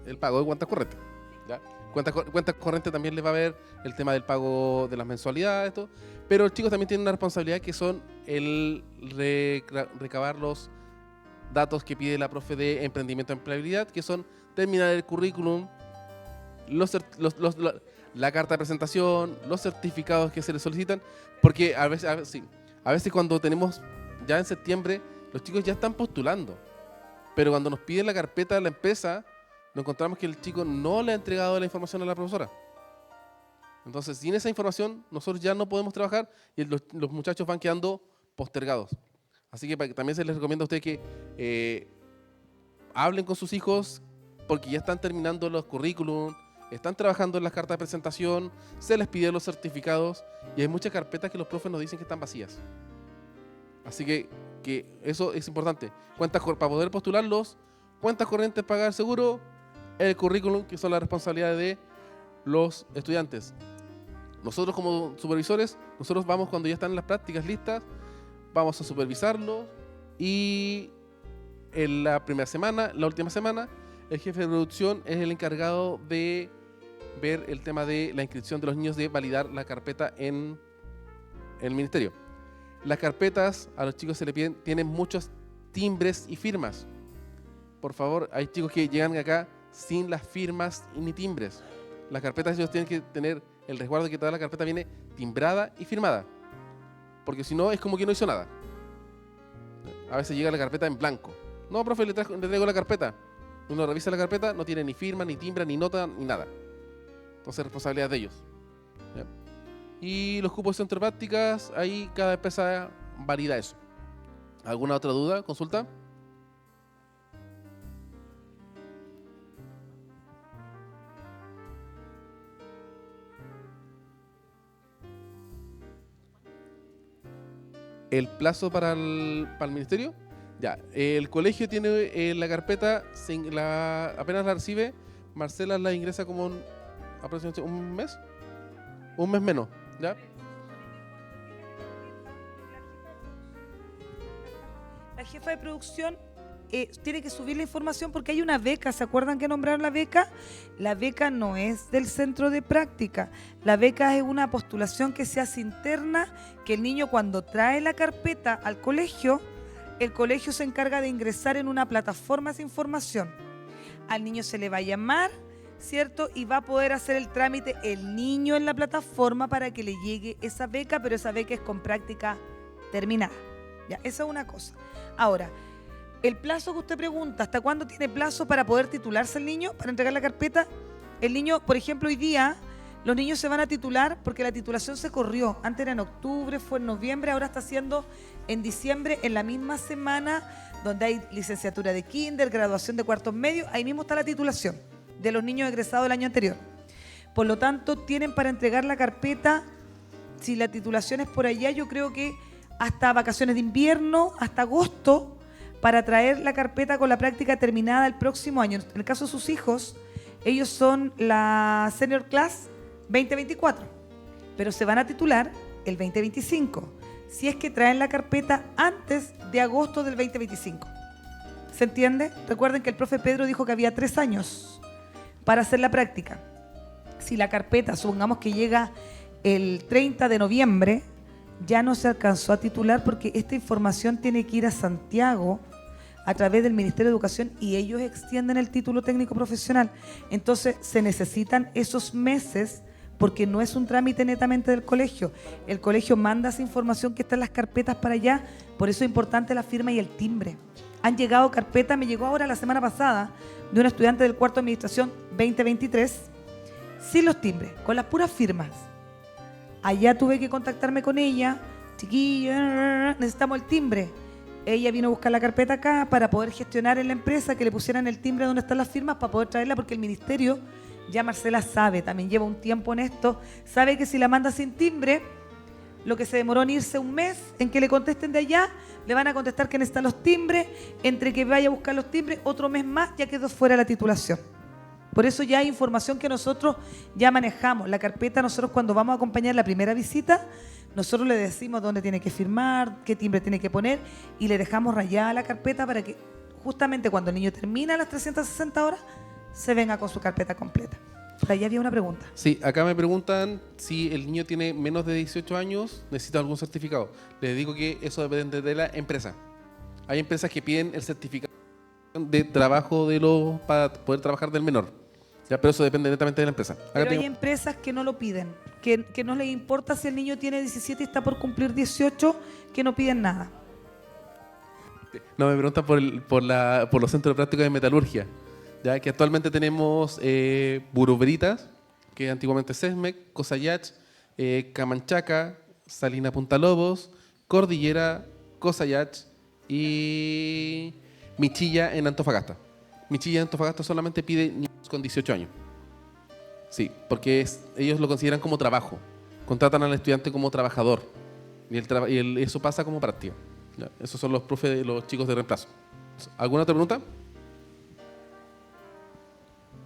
el pago de cuentas corrientes. ¿Ya? Cuentas corrientes también les va a ver el tema del pago de las mensualidades, todo, pero los chicos también tienen una responsabilidad que son el recabar los datos que pide la profe de emprendimiento de empleabilidad, que son terminar el currículum, la carta de presentación, los certificados que se les solicitan, porque a veces cuando tenemos ya en septiembre, los chicos ya están postulando, pero cuando nos piden la carpeta de la empresa, nos encontramos que el chico no le ha entregado la información a la profesora. Entonces, sin esa información, nosotros ya no podemos trabajar y los muchachos van quedando postergados. Así que también se les recomienda a ustedes que hablen con sus hijos, porque ya están terminando los currículum, están trabajando en las cartas de presentación, se les pidieron los certificados y hay muchas carpetas que los profes nos dicen que están vacías. Así que eso es importante. Cuentas para poder postularlos, cuentas corrientes, pagar seguro, el currículum, que son las responsabilidades de los estudiantes. Nosotros como supervisores, nosotros vamos cuando ya están las prácticas listas, vamos a supervisarlos y en la primera semana, la última semana, el jefe de producción es el encargado de ver el tema de la inscripción de los niños, de validar la carpeta en el ministerio. Las carpetas a los chicos se les piden, tienen muchos timbres y firmas. Por favor, hay chicos que llegan acá sin las firmas ni timbres. Las carpetas ellos tienen que tener el resguardo de que toda la carpeta viene timbrada y firmada. Porque si no, es como que no hizo nada. A veces llega la carpeta en blanco. No, profe, le traigo la carpeta. Uno revisa la carpeta, no tiene ni firma, ni timbra, ni nota, ni nada. Entonces, responsabilidad de ellos. ¿Ya? Y los cupos de centro de prácticas, ahí cada empresa valida eso. ¿Alguna otra duda? ¿Consulta? El plazo para el ministerio, ya, el colegio tiene la carpeta, apenas la recibe, Marcela la ingresa como aproximadamente un mes menos, ¿ya? La jefa de producción tiene que subir la información porque hay una beca. ¿Se acuerdan que nombraron la beca? La beca no es del centro de práctica. La beca es una postulación que se hace interna, que el niño cuando trae la carpeta al colegio, el colegio se encarga de ingresar en una plataforma esa información. Al niño se le va a llamar, ¿cierto? Y va a poder hacer el trámite el niño en la plataforma para que le llegue esa beca, pero esa beca es con práctica terminada. Ya, esa es una cosa. Ahora, el plazo que usted pregunta, ¿hasta cuándo tiene plazo para poder titularse el niño, para entregar la carpeta? El niño, por ejemplo, hoy día, los niños se van a titular porque la titulación se corrió. Antes era en octubre, fue en noviembre, ahora está siendo en diciembre, en la misma semana donde hay licenciatura de kinder, graduación de cuartos medios, ahí mismo está la titulación de los niños egresados del año anterior. Por lo tanto, tienen para entregar la carpeta, si la titulación es por allá, yo creo que hasta vacaciones de invierno, hasta agosto, para traer la carpeta con la práctica terminada el próximo año. En el caso de sus hijos, ellos son la Senior Class 2024, pero se van a titular el 2025, si es que traen la carpeta antes de agosto del 2025. ¿Se entiende? Recuerden que el profe Pedro dijo que había 3 años para hacer la práctica. Si la carpeta, supongamos que llega el 30 de noviembre, ya no se alcanzó a titular porque esta información tiene que ir a Santiago a través del Ministerio de Educación y ellos extienden el título técnico profesional. Entonces se necesitan esos meses porque no es un trámite netamente del colegio. El colegio manda esa información que está en las carpetas para allá, por eso es importante la firma y el timbre. Han llegado carpetas, me llegó ahora la semana pasada, de un estudiante del cuarto de administración 2023, sin los timbres, con las puras firmas. Allá tuve que contactarme con ella, chiquilla, necesitamos el timbre. Ella vino a buscar la carpeta acá para poder gestionar en la empresa que le pusieran el timbre donde están las firmas para poder traerla, porque el ministerio, ya Marcela sabe, también lleva un tiempo en esto, sabe que si la manda sin timbre, lo que se demoró en irse un mes, en que le contesten de allá, le van a contestar que necesitan los timbres, entre que vaya a buscar los timbres, otro mes más ya quedó fuera la titulación. Por eso ya hay información que nosotros ya manejamos. La carpeta, nosotros cuando vamos a acompañar la primera visita, nosotros le decimos dónde tiene que firmar, qué timbre tiene que poner y le dejamos rayada la carpeta para que justamente cuando el niño termina las 360 horas, se venga con su carpeta completa. Por ahí había una pregunta. Sí, acá me preguntan si el niño tiene menos de 18 años, necesita algún certificado. Les digo que eso depende de la empresa. Hay empresas que piden el certificado de trabajo para poder trabajar del menor. Ya, pero eso depende netamente de la empresa. Acá Pero hay tengo- empresas que no lo piden, que no les importa si el niño tiene 17 y está por cumplir 18, que no piden nada. No, me preguntan por los centros de práctica de metalurgia, ya que actualmente tenemos Buró Veritas, que antiguamente Sesmec, Cosayach, Camanchaca, Salina Punta Lobos, Cordillera, Cosayach y Michilla en Antofagasta. Michilla en Antofagasta solamente pide niños con 18 años. Sí, porque ellos lo consideran como trabajo. Contratan al estudiante como trabajador. Y eso pasa como práctica. Ya, esos son los profes, los chicos de reemplazo. ¿Alguna otra pregunta?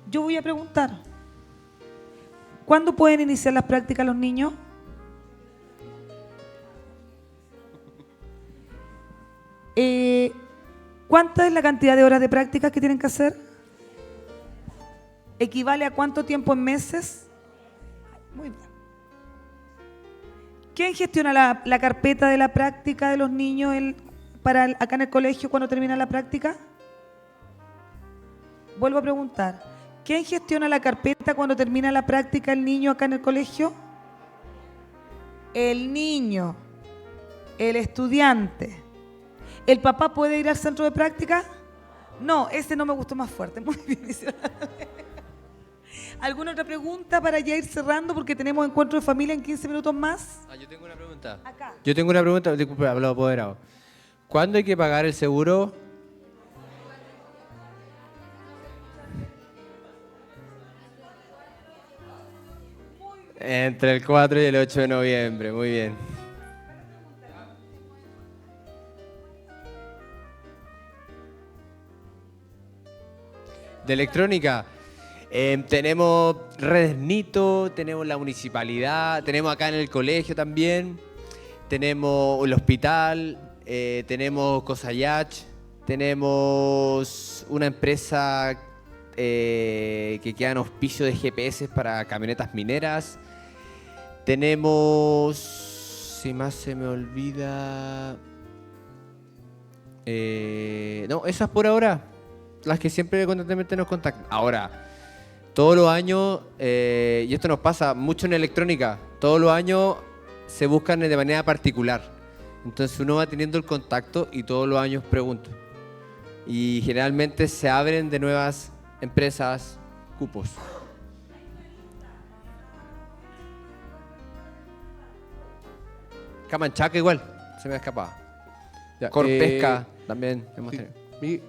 Yo voy a preguntar, ¿cuándo pueden iniciar las prácticas los niños? ¿Cuánta es la cantidad de horas de prácticas que tienen que hacer? ¿Equivale a cuánto tiempo en meses? Muy bien. ¿Quién gestiona la carpeta de la práctica de los niños acá en el colegio cuando termina la práctica? Vuelvo a preguntar. ¿Quién gestiona la carpeta cuando termina la práctica el niño acá en el colegio? El niño, el estudiante. ¿El papá puede ir al centro de práctica? No, ese no me gustó más fuerte. Muy bien. ¿Alguna otra pregunta para ya ir cerrando? Porque tenemos encuentro de familia en 15 minutos más. Yo tengo una pregunta. Acá. Yo tengo una pregunta, disculpe, hablo apoderado. ¿Cuándo hay que pagar el seguro? Entre el 4 y el 8 de noviembre, muy bien. De electrónica, tenemos Redes Nito, tenemos la municipalidad, tenemos acá en el colegio también, tenemos el hospital, tenemos Cosayach, tenemos una empresa que queda en auspicio de GPS para camionetas mineras. Tenemos, si más se me olvida, no, esas por ahora, las que siempre constantemente nos contactan. Ahora, todos los años, y esto nos pasa mucho en electrónica, todos los años se buscan de manera particular. Entonces uno va teniendo el contacto y todos los años pregunta. Y generalmente se abren de nuevas empresas, cupos. Camanchaca igual, se me escapaba. Ya, Corpesca también hemos sí. tenido.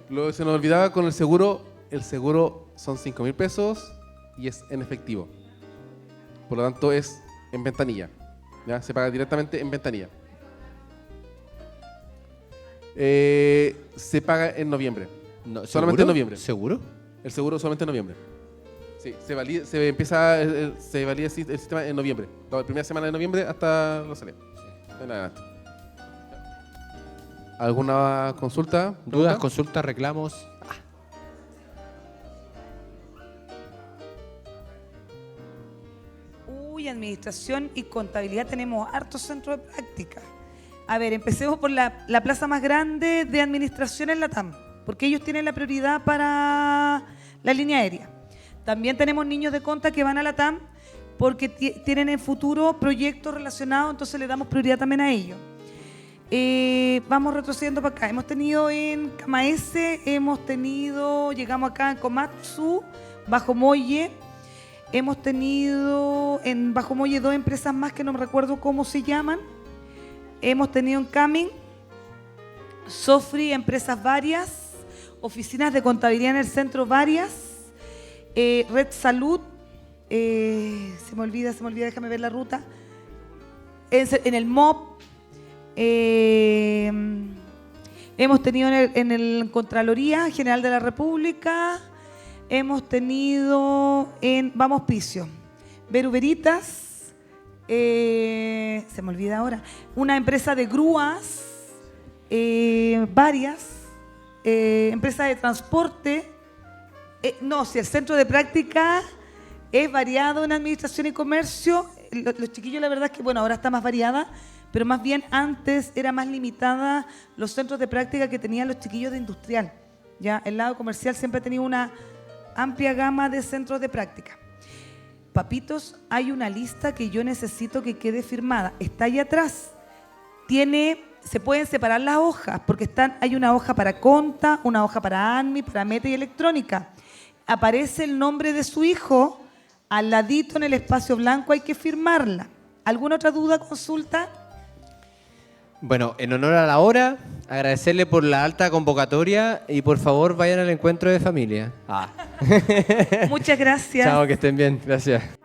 Lo que se nos olvidaba con el seguro son 5.000 pesos y es en efectivo. Por lo tanto es en ventanilla. ¿Ya? Se paga directamente en ventanilla. Se paga en noviembre. No, Solamente en noviembre. ¿Seguro? El seguro solamente en noviembre. Sí, se valida el sistema en noviembre. La primera semana de noviembre hasta la salida. En adelante. ¿Alguna consulta? ¿Dudas, ¿Pregunta? consultas, reclamos? Uy, administración y contabilidad tenemos hartos centros de práctica. A ver, empecemos por la plaza más grande de administración en la TAM, porque ellos tienen la prioridad para la línea aérea. También tenemos niños de conta que van a la TAM porque tienen en futuro proyectos relacionados, entonces le damos prioridad también a ellos. Vamos retrocediendo para acá. Hemos tenido en Camaese, llegamos acá en Komatsu, Bajo Molle. Hemos tenido en Bajo Molle 2 empresas más que no me recuerdo cómo se llaman. Hemos tenido en Camin, Sofri, empresas varias, oficinas de contabilidad en el centro varias, Red Salud, se me olvida, déjame ver la ruta, en el MOP, hemos tenido en el Contraloría General de la República, hemos tenido en Vamos Picio, Veruberitas, se me olvida ahora, una empresa de grúas, varias, empresas de transporte, si el centro de práctica es variado en administración y comercio, los chiquillos la verdad es que, bueno, ahora está más variada, pero más bien antes era más limitada los centros de práctica que tenían los chiquillos de industrial. Ya el lado comercial siempre ha tenido amplia gama de centros de práctica. Papitos, hay una lista que yo necesito que quede firmada. Está ahí atrás. Se pueden separar las hojas, porque hay una hoja para Conta, una hoja para ANMI, para Meta y Electrónica. Aparece el nombre de su hijo, al ladito en el espacio blanco hay que firmarla. ¿Alguna otra duda, consulta? Bueno, en honor a la hora, agradecerle por la alta convocatoria y por favor vayan al encuentro de familia. Muchas gracias. Chao, que estén bien. Gracias.